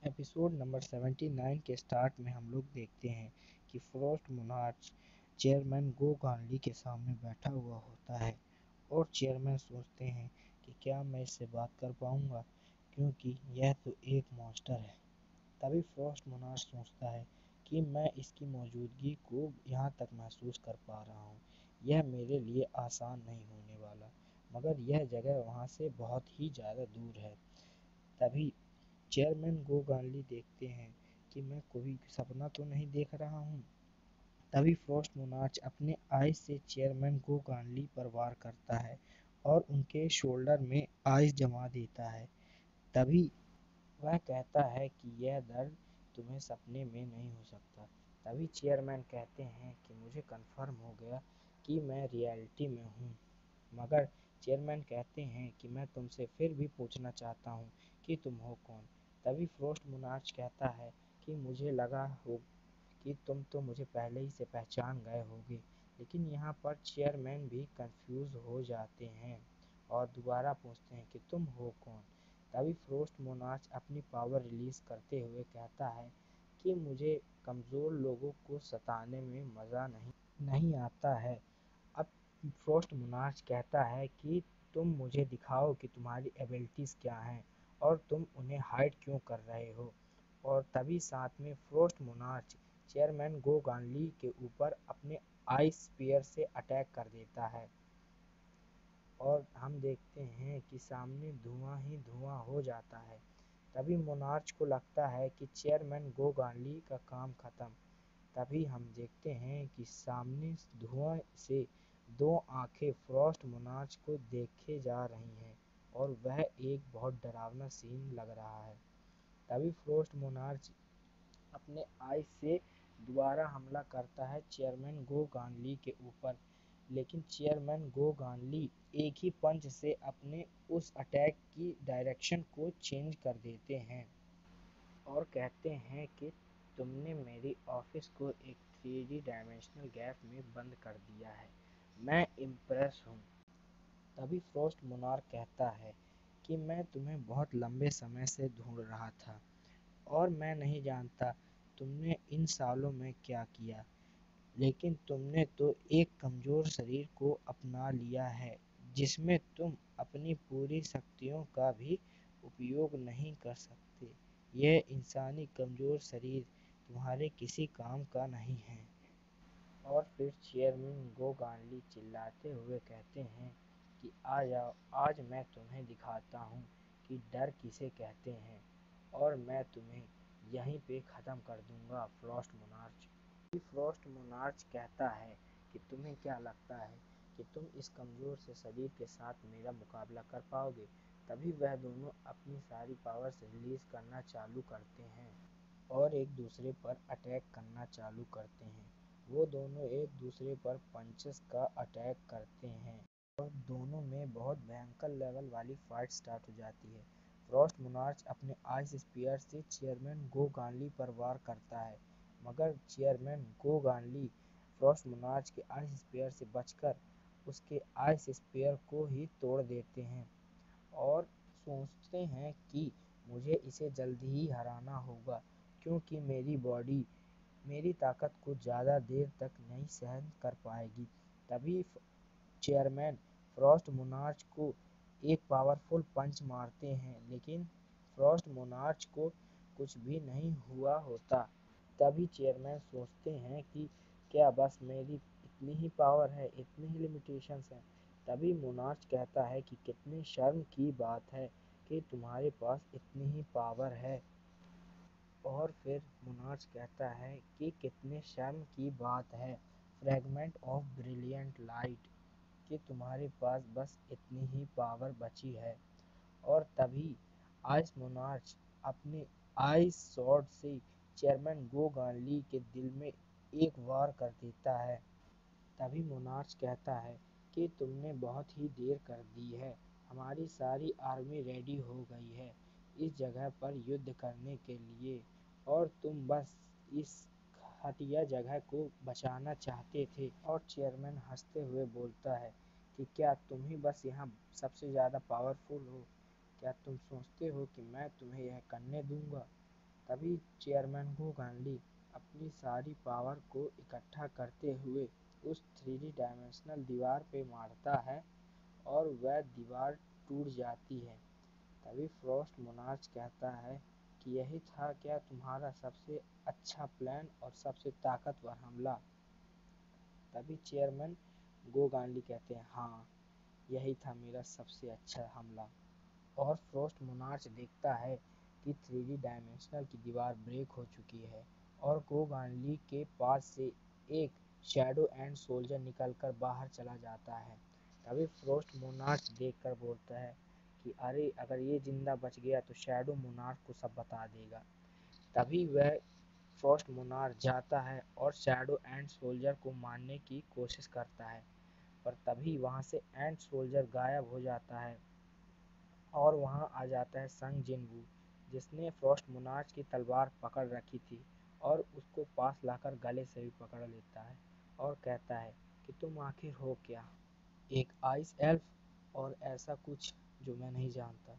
Episode number 79 के start में हम लोग देखते हैं कि फ्रॉस्ट मोनार्च चेयरमैन गो गानली के सामने बैठा हुआ होता है और चेयरमैन सोचते हैं कि क्या मैं इससे बात कर पाऊंगा, क्योंकि यह तो एक मॉन्स्टर है। तभी फ्रॉस्ट मोनार्च सोचता है कि मैं इसकी मौजूदगी को यहाँ तक महसूस कर पा रहा हूँ। यह मेरे लिए आसान नहीं होने वाला, मगर यह जगह वहाँ से बहुत ही ज़्यादा दूर है। तभी चेयरमैन गो गानली देखते हैं कि मैं कोई सपना तो नहीं देख रहा हूँ। तभी फ्रॉस्ट मोनार्च अपने आइस से चेयरमैन गो गानली पर वार करता है और उनके शोल्डर में आइस जमा देता है। तभी वह कहता है कि यह दर्द तुम्हें सपने में नहीं हो सकता। तभी चेयरमैन कहते हैं कि मुझे कंफर्म हो गया कि मैं रियलिटी में हूँ, मगर चेयरमैन कहते हैं कि मैं तुमसे फिर भी पूछना चाहता हूँ कि तुम हो कौन। तभी फ्रॉस्ट मोनार्च कहता है कि मुझे लगा हो कि तुम तो मुझे पहले ही से पहचान गए होगे। लेकिन यहाँ पर चेयरमैन भी कंफ्यूज हो जाते हैं और दोबारा पूछते हैं कि तुम हो कौन। तभी फ्रॉस्ट मोनार्च अपनी पावर रिलीज करते हुए कहता है कि मुझे कमज़ोर लोगों को सताने में मज़ा नहीं आता है। अब फ्रॉस्ट मोनार्च कहता है कि तुम मुझे दिखाओ कि तुम्हारी एबिलिटीज़ क्या हैं और तुम उन्हें हाइड क्यों कर रहे हो। और तभी साथ में फ्रॉस्ट मोनार्च चेयरमैन गो गानली के ऊपर अपने आइस स्पीयर से अटैक कर देता है और हम देखते हैं कि सामने धुआं ही धुआं हो जाता है। तभी मोनार्च को लगता है कि चेयरमैन गो गानली का काम खत्म। तभी हम देखते हैं कि सामने धुआं से दो आंखें फ्रॉस्ट मोनार्च को देखे जा रही हैं और वह एक बहुत डरावना सीन लग रहा है। तभी फ्रॉस्ट मोनार्च अपने आइस से दोबारा हमला करता है चेयरमैन गो गानली के ऊपर, लेकिन चेयरमैन गो गानली एक ही पंच से अपने उस अटैक की डायरेक्शन को चेंज कर देते हैं और कहते हैं कि तुमने मेरी ऑफिस को एक 3D डायमेंशनल गैप में बंद कर दिया है, मैं इम्प्रेस हूँ। तभी फ्रॉस्ट मोनार्क कहता है कि मैं तुम्हें बहुत लंबे समय से ढूंढ रहा था और मैं नहीं जानता तुमने इन सालों में क्या किया, लेकिन तुमने तो एक कमज़ोर शरीर को अपना लिया है जिसमें तुम अपनी पूरी शक्तियों का भी उपयोग नहीं कर सकते। यह इंसानी कमज़ोर शरीर तुम्हारे किसी काम का नहीं है। और फिर चेयरमैन गो गानली चिल्लाते हुए कहते हैं कि आ जाओ, आज मैं तुम्हें दिखाता हूँ कि डर किसे कहते हैं और मैं तुम्हें यहीं पे ख़त्म कर दूंगा फ्रॉस्ट मोनार्च। फ्रॉस्ट मोनार्च कहता है कि तुम्हें क्या लगता है कि तुम इस कमज़ोर से शरीर के साथ मेरा मुकाबला कर पाओगे। तभी वह दोनों अपनी सारी पावर्स रिलीज़ करना चालू करते हैं और एक दूसरे पर अटैक करना चालू करते हैं। वो दोनों एक दूसरे पर पंचेस का अटैक करते हैं और दोनों में बहुत भयंकर लेवल वाली फाइट स्टार्ट हो जाती है। फ्रॉस्ट मोनार्च अपने आइस स्पीयर से चेयरमैन गो गानली पर वार करता है, मगर चेयरमैन गो गानली फ्रॉस्ट मोनार्च के आइस स्पीयर से बचकर उसके आइस स्पीयर को ही तोड़ देते हैं और सोचते हैं कि मुझे इसे जल्दी ही हराना होगा, क्योंकि मेरी बॉडी मेरी ताकत को ज़्यादा देर तक नहीं सहन कर पाएगी। तभी चेयरमैन फ्रॉस्ट मोनार्च को एक पावरफुल पंच मारते हैं, लेकिन फ्रॉस्ट मोनार्च को कुछ भी नहीं हुआ होता। तभी चेयरमैन सोचते हैं कि क्या बस मेरी इतनी ही पावर है, इतनी ही लिमिटेशंस हैं। तभी मोनार्च कहता है कि कितनी शर्म की बात है कि तुम्हारे पास इतनी ही पावर है। और फिर मोनार्च कहता है कि कितने शर्म की बात है, फ्रैगमेंट ऑफ ब्रिलियंट लाइट, कि तुम्हारे पास बस इतनी ही पावर बची है। और तभी आइस मोनार्च अपने आइस स्वॉर्ड से चेयरमैन गो गानली के दिल में एक वार कर देता है। तभी मोनार्च कहता है कि तुमने बहुत ही देर कर दी है, हमारी सारी आर्मी रेडी हो गई है इस जगह पर युद्ध करने के लिए और तुम बस इस घटिया जगह को बचाना चाहते थे। और चेयरमैन हंसते हुए बोलता है कि क्या तुम ही बस यहाँ सबसे ज़्यादा पावरफुल हो? क्या तुम सोचते हो कि मैं तुम्हें यह करने दूंगा? تبھی چیئرمین گوگانلی اپنی ساری پاور کو اکٹھا کرتے ہوئے اس 3D ڈائمینشنل دیوار پہ مارتا ہے اور وہ دیوار ٹوٹ جاتی ہے۔ تبھی فراسٹ مونارچ کہتا ہے کہ یہی تھا کیا تمہارا سب سے اچھا پلان اور سب سے طاقتور حملہ؟ تبھی چیئرمین گوگانلی کہتے ہیں ہاں، یہی تھا میرا سب سے اچھا حملہ۔ اور فراسٹ مونارچ دیکھتا ہے کہ 3D ڈائمینشنل کی دیوار بریک ہو چکی ہے اور گوگانلی کے پاس سے ایک شیڈو اینڈ سولجر نکل کر باہر چلا جاتا ہے۔ تبھی فراسٹ مونارچ دیکھ کر بولتا ہے کہ ارے اگر یہ زندہ بچ گیا تو شیڈو مونارچ کو سب بتا دے گا۔ تبھی وہ فراسٹ مونارچ جاتا ہے اور شیڈو اینڈ سولجر کو مارنے کی کوشش کرتا ہے، پر تبھی وہاں سے اینٹ سولجر غائب ہو جاتا ہے اور وہاں آ جاتا ہے سنگ جن وو، جس نے فراسٹ مونارچ کی تلوار پکڑ رکھی تھی اور اس کو پاس لا کر گلے سے بھی پکڑ لیتا ہے اور کہتا ہے کہ تم آخر ہو کیا؟ ایک آئس ایلف اور ایسا کچھ جو میں نہیں جانتا۔